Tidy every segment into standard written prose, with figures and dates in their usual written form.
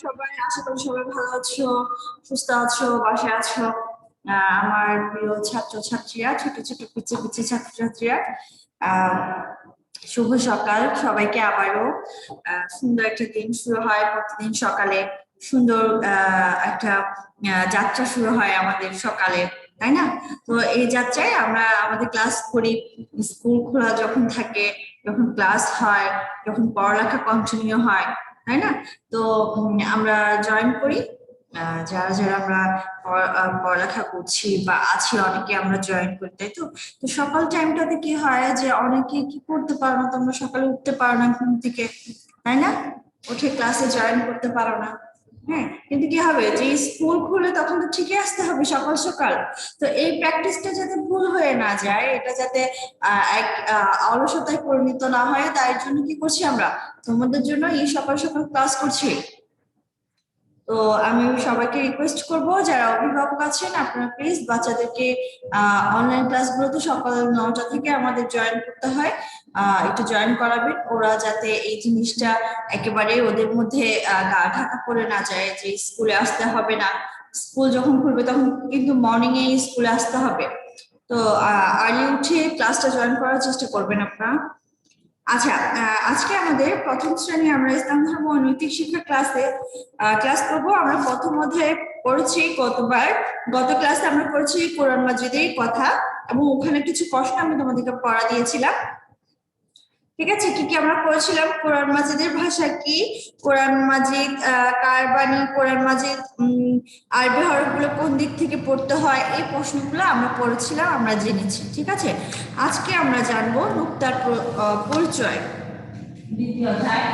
সবাই? আশা করি সবাই ভালো আছো, সুস্থ আছো, বাসায় আছো। আমার প্রিয় ছাত্রছাত্রীরা, ছোট ছোট পিচ্ছি পিচ্ছি ছাত্রছাত্রীরা, আহ শুভ সকাল সবাইকে। আবারও সুন্দর একটা দিন শুরু হয় প্রতিদিন সকালে। সুন্দর একটা যাত্রা শুরু হয় আমাদের সকালে, তাই না? তো এই যাত্রায় আমরা আমাদের ক্লাস করি। স্কুল খোলা যখন থাকে, যখন ক্লাস হয়, যখন পড়ালেখা কন্টিনিউ হয়, তাই না? তো আমরা জয়েন করি। যারা যারা আমরা পড়ালেখা করছি বা আছি, অনেকে আমরা জয়েন করি, তাই তো? তো সকাল টাইমটাতে কি হয় যে অনেকে কি করতে পারো না, তোমরা সকালে উঠতে পারো না ঘুম থেকে, তাই না? উঠে ক্লাসে জয়েন করতে পারো না। হ্যাঁ, কিন্তু কি হবে যে স্কুল খুলে তখন তো ঠিকই আসতে হবে সকাল সকাল। তো এই প্র্যাকটিসটা যাতে ভুল হয়ে না যায়, এটা যাতে এক অলসতায় পরিণত না হয়, তাই জন্য কি করছি আমরা তোমাদের জন্য এই সকাল সকাল ক্লাস করছি। তো আমি সবাইকে রিকোয়েস্ট করব, যারা অভিভাবক আছেন আপনারা প্লিজ বাচ্চাদেরকে অনলাইন ক্লাসগুলোতে সকাল 9টা থেকে আমাদের জয়েন করতে হয়, একটু জয়েন করাবেন, ওরা যাতে এই জিনিসটা একেবারে ওদের মধ্যে গা ঢাকা পড়ে না যায় যে স্কুলে আসতে হবে না। স্কুল যখন খুলবে তখন কিন্তু মর্নিং এ স্কুলে আসতে হবে। তো আর্লি উঠে ক্লাসটা জয়েন করার চেষ্টা করবেন আপনারা। আচ্ছা, আজকে আমাদের প্রথম শ্রেণী আমরা ইসলাম ধর্ম ও নৈতিক শিক্ষা ক্লাস করব। আমরা প্রথম অধ্যায়ে পড়েছি গত ক্লাসে আমরা পড়েছি কোরআন মাজিদের কথা, এবং ওখানে কিছু প্রশ্ন আমি তোমাদেরকে পড়া দিয়েছিলাম। ঠিক আছে, কি কি আমরা পড়েছিলাম? কোরআন মাজিদের ভাষা কি, কোরআন মাজিদ কার বাণী, কোরআন মাজিদ আরবি হরফগুলো কোন দিক থেকে পড়তে হয়, এই প্রশ্নগুলো আমরা পড়েছিলাম, আমরা জেনেছি। ঠিক আছে, আজকে আমরা জানবো নুক্তার পরিচয়, দ্বিতীয় অধ্যায়।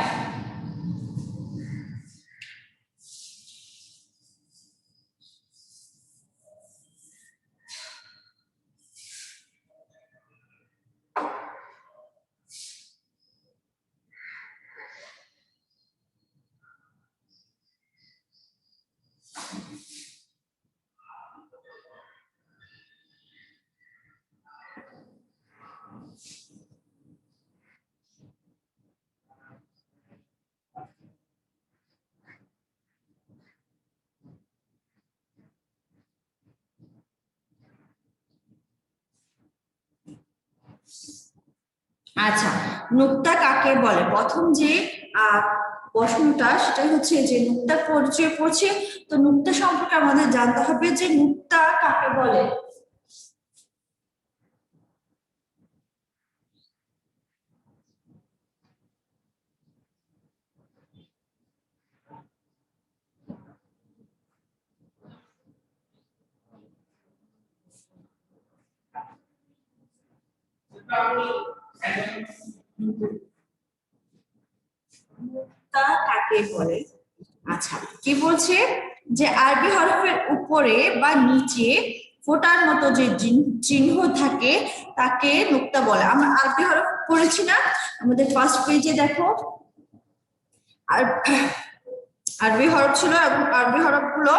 আচ্ছা, নুক্তা কাকে বলে? প্রথম যে প্রশ্নটা সেটা হচ্ছে যে নুক্তার পরিচয় পড়ছে, তো নুক্তা সম্পর্কে আমাদের জানতে হবে যে নুক্তা কাকে বলে। নুক্তা কাকে বলে? আচ্ছা, কি বলছে যে আরবি হরফের উপরে বা নিচে ফোঁটার মতো যে চিহ্ন থাকে তাকে নুক্তা বলে। আমরা আরবি হরফ পড়েছি না আমাদের ফার্স্ট পেজে, দেখো। আর আরবি হরফ ছিল, এবং আরবি হরফ গুলো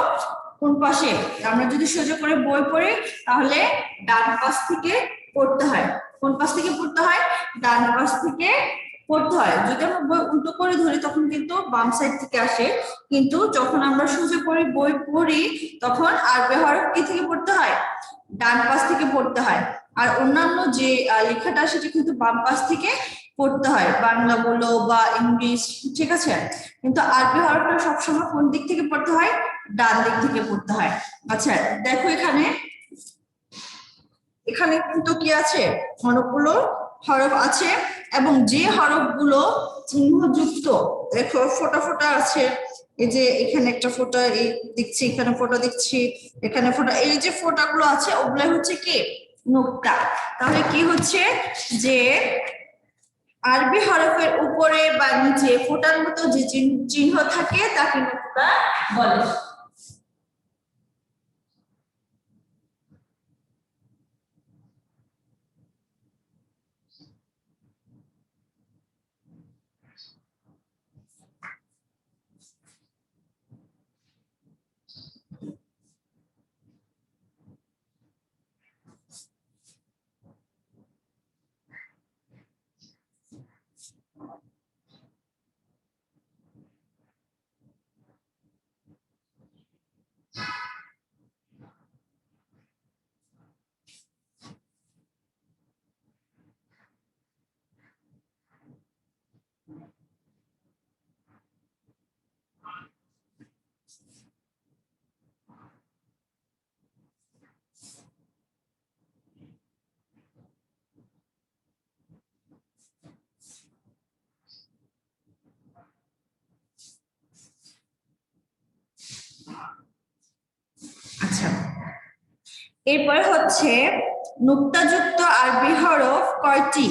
কোন পাশে? আমরা যদি সোজা করে বই পড়ি তাহলে ডান পাশ থেকে পড়তে হয়। কোন পাশ থেকে পড়তে হয়? ডান পাশ থেকে পড়তে হয়। যদি আমরা বই উল্টো করে ধরি তখন কিন্তু বাম সাইড থেকে আসে, কিন্তু যখন আমরা সোজা করে বই পড়ি তখন আরবি হরফ কি থেকে পড়তে হয়? ডান পাশ থেকে পড়তে হয়। আর অন্যান্য যে লেখাটা সেটা কিন্তু বাম পাশ থেকে পড়তে হয়, বাংলা বলো বা ইংলিশ, ঠিক আছে? কিন্তু আরবি হরফটা সবসময় কোন দিক থেকে পড়তে হয়? ডান দিক থেকে পড়তে হয়। আচ্ছা, দেখো এখানে এখানে কিন্তু কি আছে? অনেকগুলো হরফ আছে, এবং যে হরফগুলো চিহ্নযুক্ত, দেখো ফোঁটা ফোঁটা আছে। এই যে এখানে একটা ফোঁটা এই দেখছি, এখানে ফোঁটা দেখছি, এখানে ফোঁটা, এই যে ফোঁটাগুলো আছে ওগুলো হচ্ছে কি? নুক্তা। তাহলে কি হচ্ছে যে আরবি হরফের উপরে বা নিচে ফোঁটার মতো যে চিহ্ন থাকে তাকে নুক্তা বলে। এরপরে হচ্ছে নুক্তাযুক্ত আরবি হরফ কয়টি?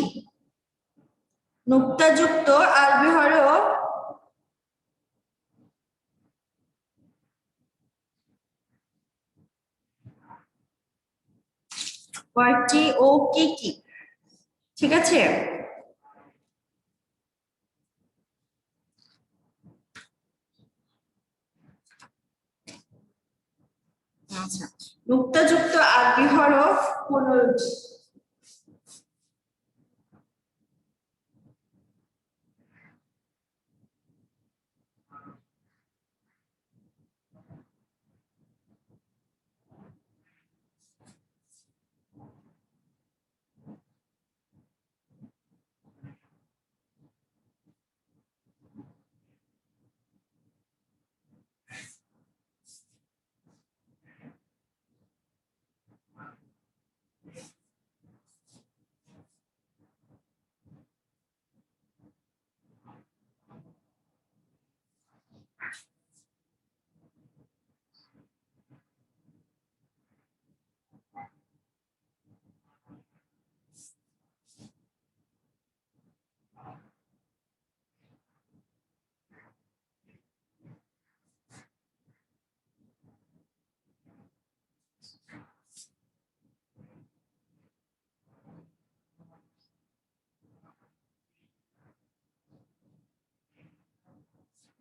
নুক্তাযুক্ত আরবি হরফ কয়টি ও কি কি? ঠিক আছে, আচ্ছা, নুক্তাযুক্ত আরবি হরফ 15টি।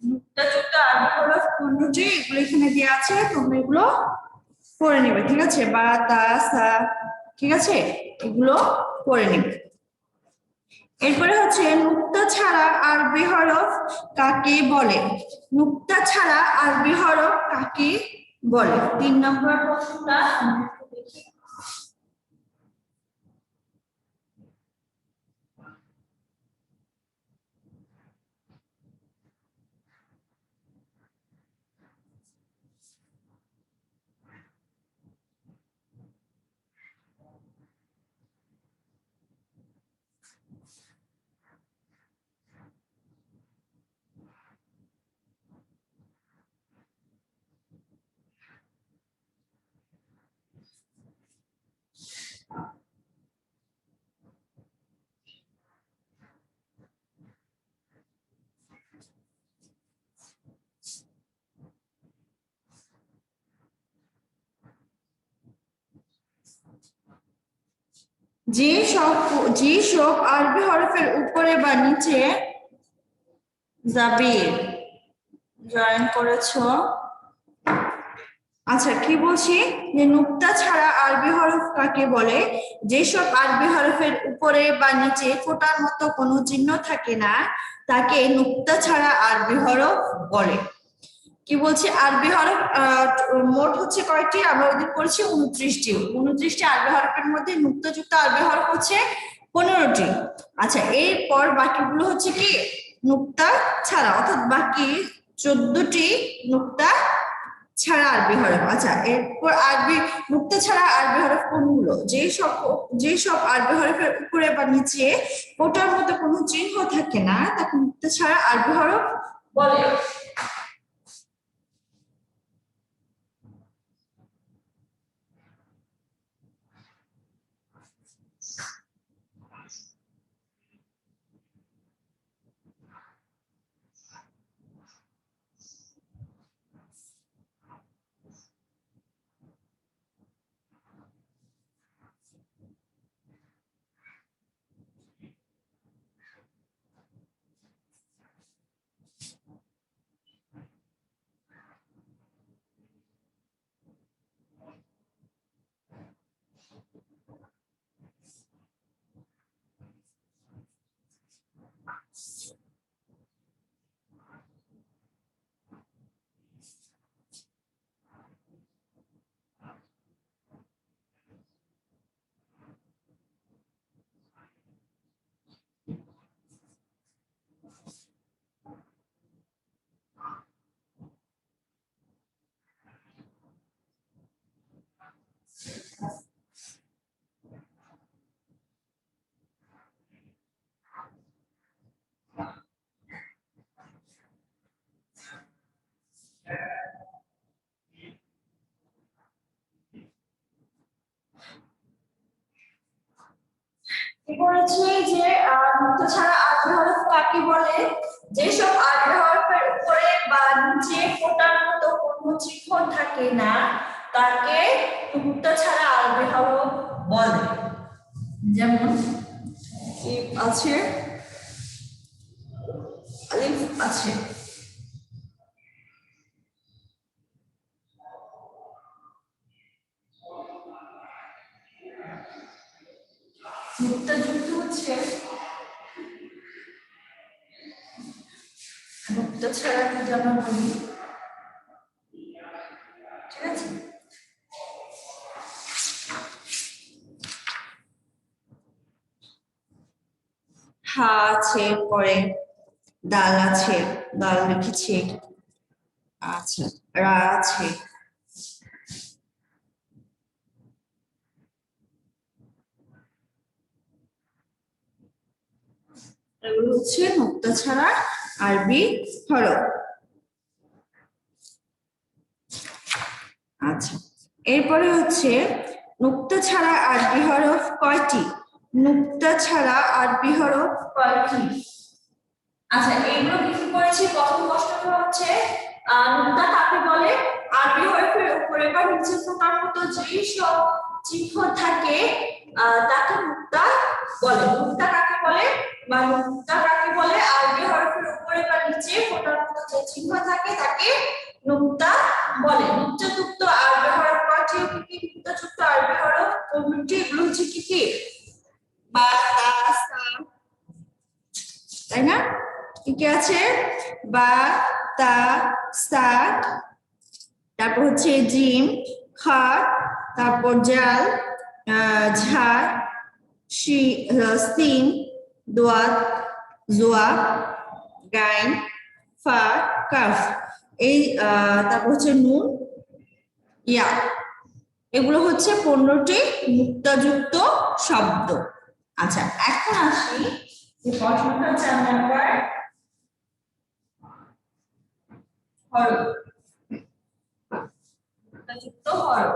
নুক্তাযুক্ত আরবি হরফ 15টি, এগুলো এখানে দেওয়া আছে, তোমরা এগুলো পড়ে নেবে। ঠিক আছে, বা তা সা, ঠিক আছে, এগুলো পড়ে নেবে। এরপরে হচ্ছে নুক্তা ছাড়া আরবি হরফ কাকে বলে? নুক্তা ছাড়া আরবি হরফ কাকে বলে? 3 নম্বর প্রশ্নটা আমরা একটু দেখি। যে সব আরবি হরফের উপরে বা নিচে জাবির জয়েন করেছো। আচ্ছা, কি বলছি যে নুক্তা ছাড়া আরবি হরফ কাকে বলে? যেসব আরবি হরফের উপরে বা নিচে ফোঁটার মতো কোনো চিহ্ন থাকে না, তাকে নুক্তা ছাড়া আরবি হরফ বলে। কি বলছি, আরবি হরফ মোট হচ্ছে কয়টি? আমরা ওদিন পড়েছি 29টি। 29টি আরবি হরফের মধ্যে নুক্তাযুক্ত আরবি হরফ হচ্ছে 15টি। আচ্ছা, এরপর বাকিগুলো হচ্ছে কি নুক্তা ছাড়া, অর্থাৎ বাকি 14টি নুক্তা ছাড়া আরবি হরফ। আচ্ছা, এরপর আরবি নুক্তা ছাড়া আরবি হরফ কোনগুলো? যেসব আরবি হরফের উপরে বা নিচে ফোঁটার মতো কোনো চিহ্ন থাকে না, তাকে নুক্তা ছাড়া আরবি হরফ বলে। চিহ্ন থাকে না তাকে নুক্তা ছাড়া আরবি হরফ বলে। যেমন আছে, আলিফ আছে, নুক্তাযুক্ত হচ্ছে নুক্তা ছাড়া যদি আমরা বলি, ঠিক আছে। হা আছে, পরে দাল আছে, দাল লিখেছি, আচ্ছা রা আছে, এগুলো হচ্ছে নুক্তা ছাড়া আরবি হরফ। আচ্ছা, এরপরে হচ্ছে নুক্তা ছাড়া আরবি হরফ কয়টি? নুক্তা ছাড়া আরবি হরফ কয়টি? আচ্ছা, এইগুলো কি করেছি? প্রথম প্রশ্নটা হচ্ছে নুক্তা কাকে বলে? আরবি হরফের উপরে বা নিচে ফোঁটার মতো যেই সব চিহ্ন থাকে তাকে নুক্তা বলে। নুক্তা কাকে বলে বা নুক্তা কাকে বলে? আরবি হরফের উপরে বা নিচে ফোঁটার মতো যে চিহ্ন থাকে তাকে নুক্তা বলে। নুক্তাযুক্ত আরবি হরফ কয়টি? কি কি নুক্তাযুক্ত আরবি হরফ? কোনটি? এগুলো হচ্ছে কি কি? বা, তা, সা, তাই না? কি কি আছে? বা, তা, সা, তারপর হচ্ছে জিম, খা, তারপর জাল, ঝা, সিন, দোয়াত, জোয়া, গাইন, ফা, কাফ। এই তারপর হচ্ছে নুন, ইয়া। এগুলো হচ্ছে 15টি মুক্তাযুক্ত শব্দ। আচ্ছা, এখন আসি যে প্রশ্নটা 4 নাম্বার হরফ, মুক্তাযুক্ত হরফ।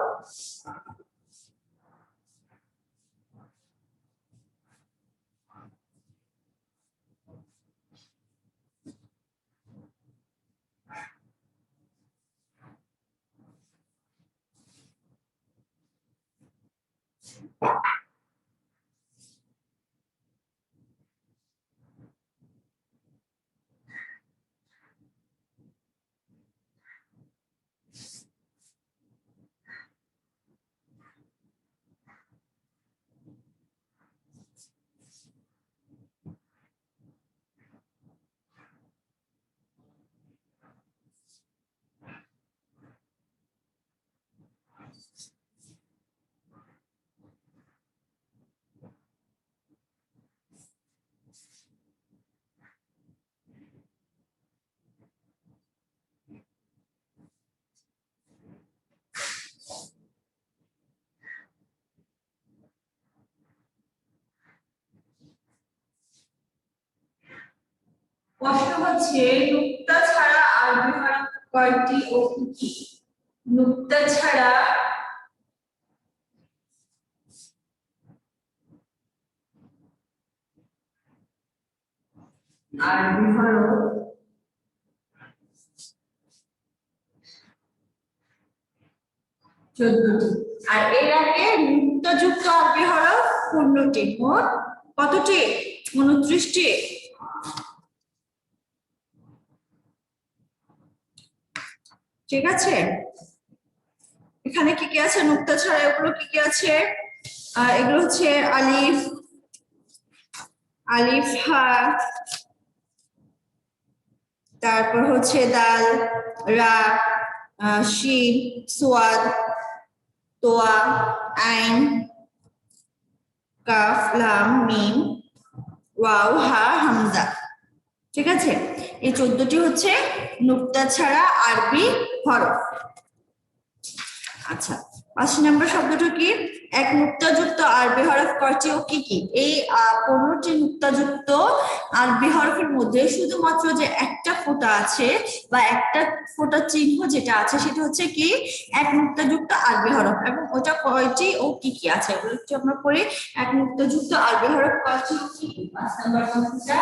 প্রশ্ন হচ্ছে নুক্তা ছাড়া আরবি হরফ কয়টি ও কি কি? নুক্তা ছাড়া আরবি হরফ 14টি, আর এর আগে নুক্তাযুক্ত আরবি হরফ 15টি। মোট কতটি? 29টি। ঠিক আছে, এখানে কি কি আছে? নুক্তা ছাড়া এগুলো কি কি আছে? এগুলো হচ্ছে আলিফ, আলিফ, হা, তারপর হচ্ছে দাল, রা, শিন, সোয়াদ, তোয়া, আইন, কাফ, লাম, মিম, ওয়াও, হা, হামজা। ঠিক আছে, এই 14টি হচ্ছে নুক্তা ছাড়া আরবি হরফ। আচ্ছা, 5 নম্বর শব্দটা কি? এক নুক্তাযুক্ত আরবি হরফ কয়টি ও কি কি? এই 15টি নুক্তাযুক্ত আরবি হরফের মধ্যে শুধুমাত্র যে একটা ফোঁটা আছে বা একটা ফোঁটা চিহ্ন যেটা আছে সেটা হচ্ছে কি এক নুক্তাযুক্ত আরবি হরফ, এবং ওটা কয়টি ও কি কি আছে এগুলো একটু আমরা পড়ি। এক নুক্তাযুক্ত আরবি হরফ কয়টি ও কি কি? 5 নম্বর কোনটা?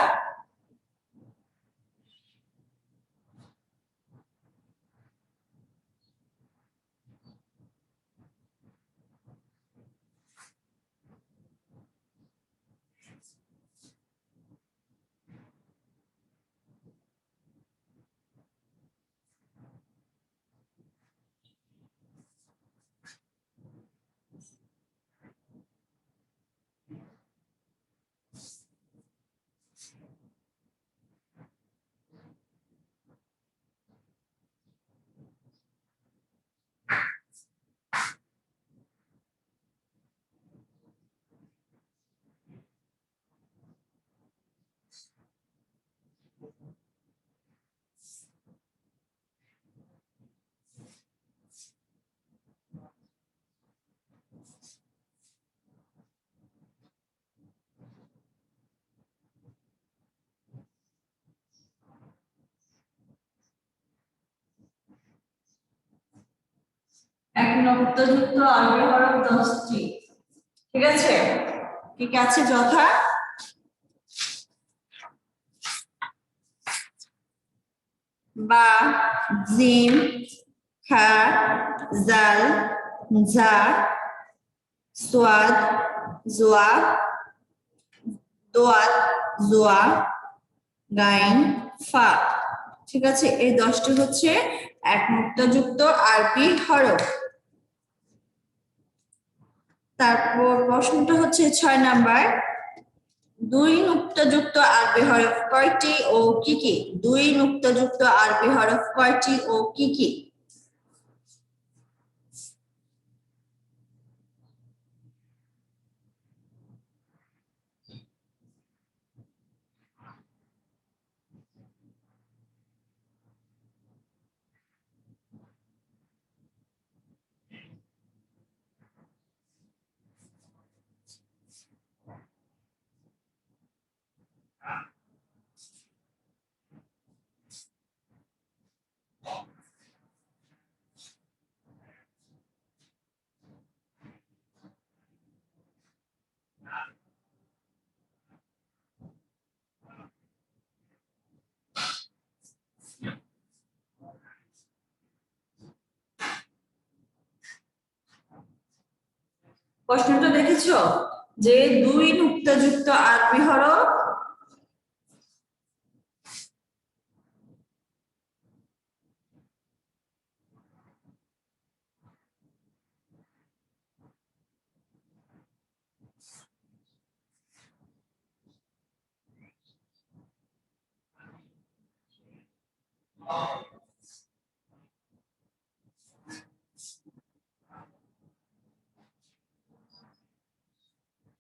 নক্তযুক্ত আরবি হরফ 10টি। ঠিক আছে, কি কি আছে? যথা বা, জিম, খা, জাল, জা, সোয়াদ, জোয়া, দোয়াত, জোয়া, গাইন, ফা। ঠিক আছে, এই 10টি হচ্ছে এক মুক্তযুক্ত আরবি হরফ। তারপর প্রশ্নটা হচ্ছে 6 নাম্বার, দুই নুক্তাযুক্ত আরবি হরফ কয়টি ও কি কি? দুই নুক্তাযুক্ত আরবি হরফ কয়টি ও কি কি? প্রশ্নটা দেখেছো যে দুই নুক্তাযুক্ত আরবি হরফ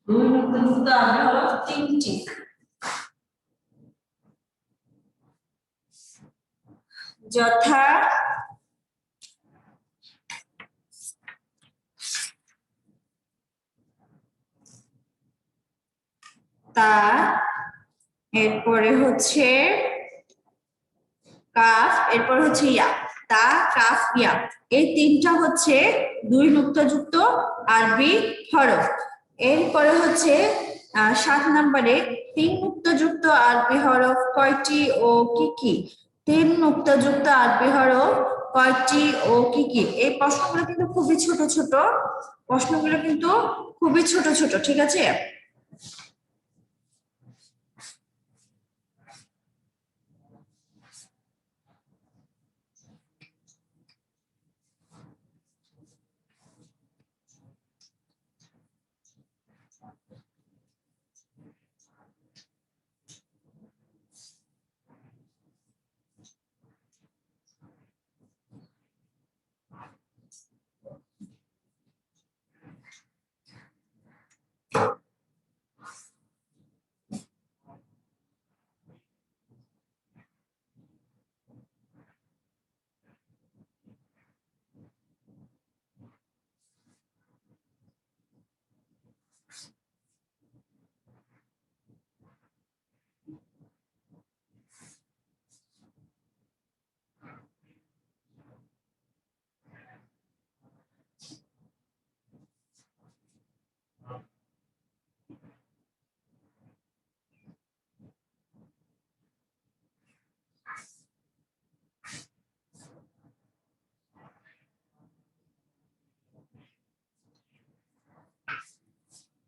দুই নুক্তাযুক্ত আরবি হরফ 3টি। যথা তা, এরপরে হচ্ছে কাফ, এরপর হচ্ছে ইয়া। তা, কাফ, ইয়া, এই 3টা হচ্ছে দুই নুক্তাযুক্ত আরবি হরফ। এরপরে হচ্ছে 7 নম্বরে 3 নুক্তাযুক্ত আরবি হরফ কয়টি ও কি কি? 3 নুক্তাযুক্ত আরবি হরফ কয়টি ও কি কি? এই প্রশ্নগুলো কিন্তু খুবই ছোট ছোট, প্রশ্নগুলো কিন্তু খুবই ছোট ছোট। ঠিক আছে,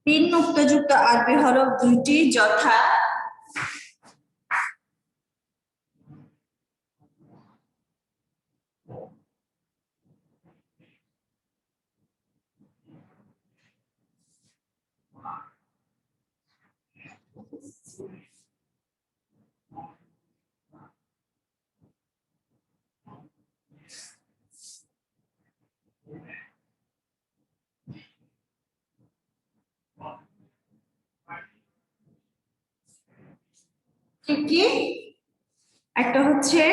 তিন নুক্তাযুক্ত আরবি হরফ 2টি, যথা কি কি? একটা হচ্ছে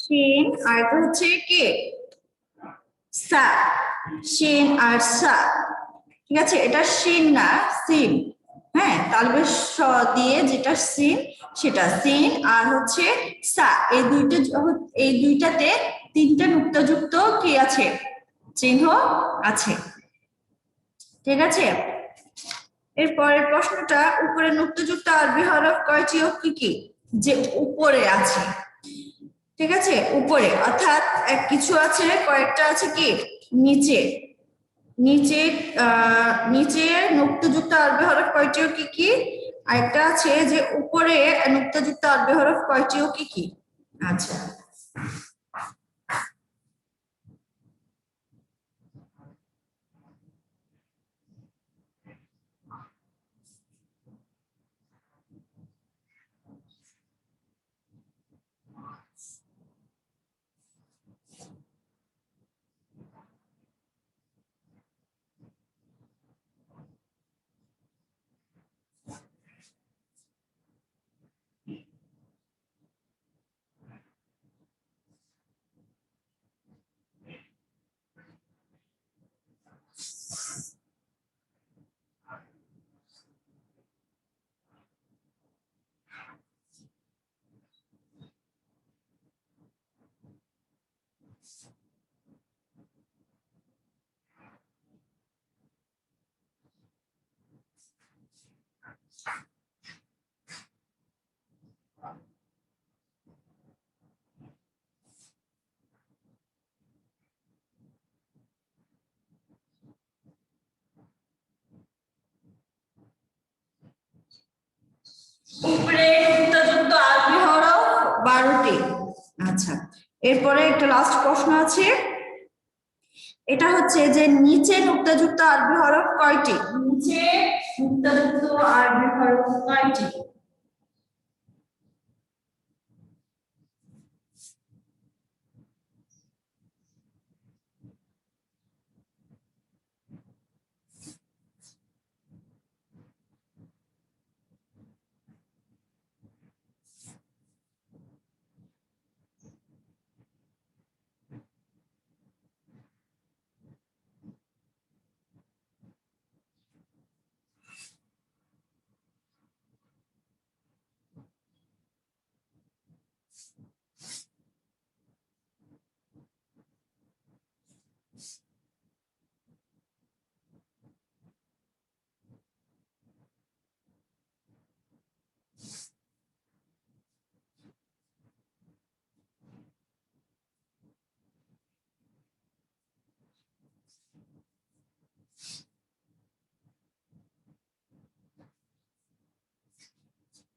শিন, আর একটা হচ্ছে কি সা। শিন আর সা। ঠিক আছে, এটা শিন না, সিন। হ্যাঁ, তালবে স দিয়ে যেটা সিন, সেটা সিন। আর হচ্ছে সা, এই দুইটাতে তিনটা নুক্তাযুক্ত কি আছে, চিহ্ন আছে। ঠিক আছে, এরপরের প্রশ্নটা, উপরে নুক্তাযুক্ত আরবি হরফ কয়টি ও কি কি? যে উপরে আছে, ঠিক আছে, উপরে অর্থাৎ কিছু আছে, কয়েকটা আছে কি নিচে। নিচে নিচে নুক্তাযুক্ত আরবি হরফ কয়টি ও কি কি, আরেকটা আছে যে উপরে নুক্তাযুক্ত আরবি হরফ কয়টি ও কি কি। আচ্ছা, উপরে নুক্তাযুক্ত আরবি হরফ 12টি। আচ্ছা, এরপরে একটা লাস্ট প্রশ্ন আছে, এটা হচ্ছে যে নিচে নুক্তাযুক্ত আরবি হরফ কয়টি? নিচে নুক্তাযুক্ত আরবি হরফ কয়টি?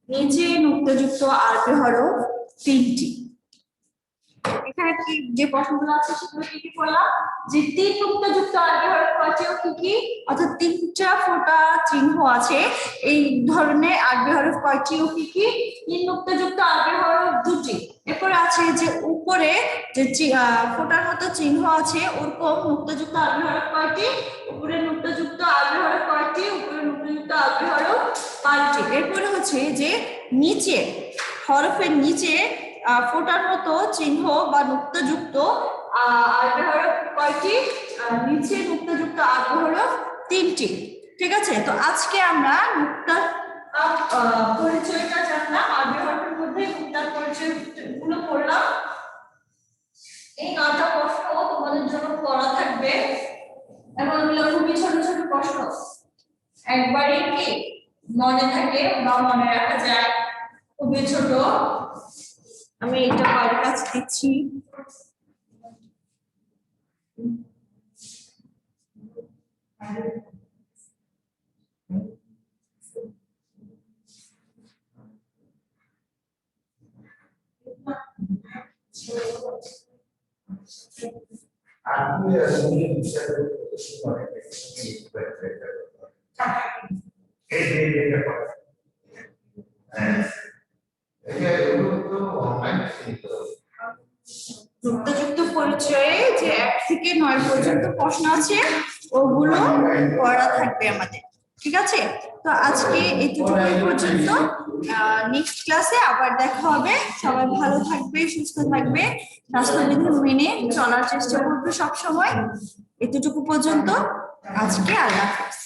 নিচে নুক্তাযুক্ত আরবি হরফ 3টি। এখানে কি যে প্রশ্নগুলো আছে সেগুলো কি কি করলাম, যে 3 নুক্তাযুক্ত আরবি হরফ কয়টি ও কি কি, অর্থাৎ 3টা ফোঁটা চিহ্ন আছে এই ধরনের আরবি হরফ কয়টি ও কি কি, 3 নুক্তাযুক্ত আরবি হরফ 2টি। এরপর আছে যে উপরে যে ফোঁটার মতো চিহ্ন আছে ওরকম নুক্তাযুক্ত আরবি হরফ কয়টি, উপরে নুক্তাযুক্ত আরবি হরফ কয়টি, উপরে নুক্তাযুক্ত আরবি হরফ 5টি। এরপরে হচ্ছে যে নিচে হরফের নিচে ফোঁটার মতো চিহ্ন বা নুক্তাযুক্ত আরবি হরফ কয়টি, নিচে নুক্তাযুক্ত আরবি হরফ 3টি। ঠিক আছে, তো আজকে আমরা নুক্তার পরিচয়টা জানলাম, আরবি হরফের মধ্যে নুক্তার পরিচয়গুলো পড়লাম। এই 9টা প্রশ্ন তোমাদের জন্য পড়া থাকবে এবং এগুলো খুবই ছোট ছোট প্রশ্ন, একবারই কি মনে থাকে বা মনে রাখা যায়, খুবই ছোট। আমি এটা কার কাছে দিচ্ছি, নুক্তাযুক্ত পরিচয়ে যে 1 থেকে 9 পর্যন্ত প্রশ্ন আছে ওগুলো পড়া থাকবে আমাদের। ঠিক আছে, তো আজকে এইটুকুই পর্যন্ত, নেক্সট ক্লাসে আবার দেখা হবে। সবাই ভালো থাকবে, সুস্থ থাকবে, স্বাস্থ্যবিধি মেনে চলার চেষ্টা করবে সব সময়। এতটুকু পর্যন্ত আজকে, আল্লাহ হাফেজ।